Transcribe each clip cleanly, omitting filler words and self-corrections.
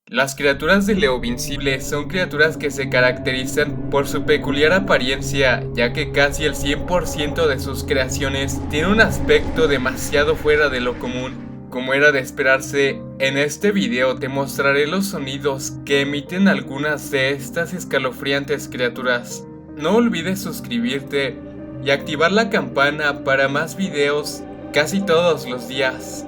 Las criaturas de Leovincible son criaturas que se caracterizan por su peculiar apariencia, ya que casi el 100% de sus creaciones tiene un aspecto demasiado fuera de lo común. Como era de esperarse, en este video te mostraré los sonidos que emiten algunas de estas escalofriantes criaturas. No olvides suscribirte y activar la campana para más videos casi todos los días.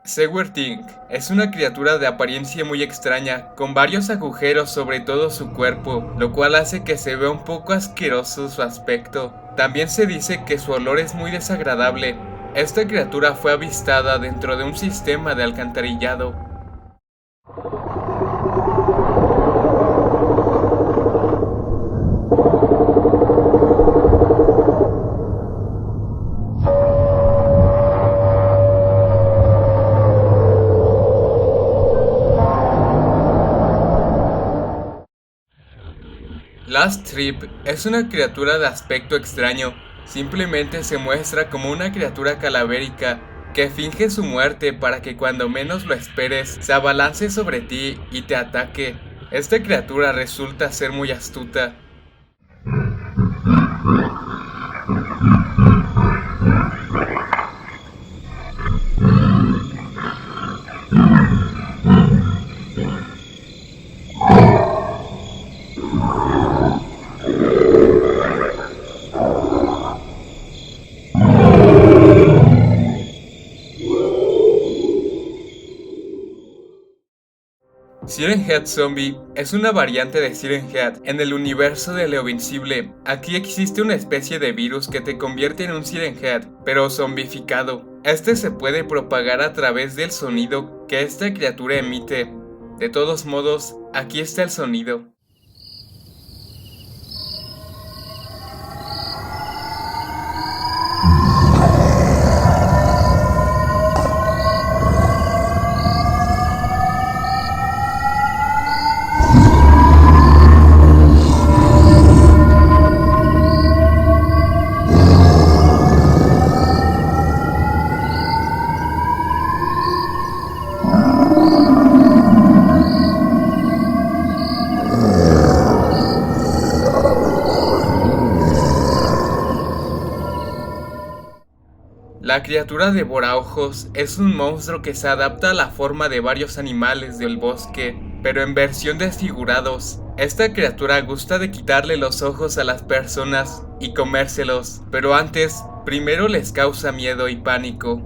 Sewertink es una criatura de apariencia muy extraña, con varios agujeros sobre todo su cuerpo, lo cual hace que se vea un poco asqueroso su aspecto. También se dice que su olor es muy desagradable. Esta criatura fue avistada dentro de un sistema de alcantarillado. Last Trip es una criatura de aspecto extraño, simplemente se muestra como una criatura calavérica que finge su muerte para que cuando menos lo esperes se abalance sobre ti y te ataque. Esta criatura resulta ser muy astuta. Siren Head Zombie es una variante de Siren Head en el universo de Leovincible. Aquí existe una especie de virus que te convierte en un Siren Head, pero zombificado. Este se puede propagar a través del sonido que esta criatura emite. De todos modos, aquí está el sonido. La criatura devoraojos es un monstruo que se adapta a la forma de varios animales del bosque, pero en versión desfigurados. Esta criatura gusta de quitarle los ojos a las personas y comérselos, pero antes, primero les causa miedo y pánico.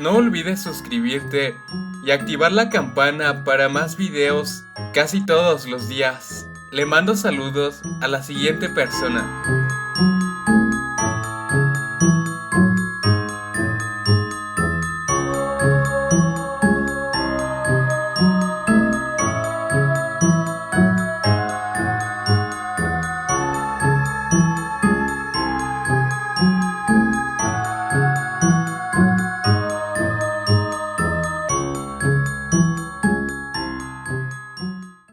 No olvides suscribirte y activar la campana para más videos casi todos los días. Le mando saludos a la siguiente persona.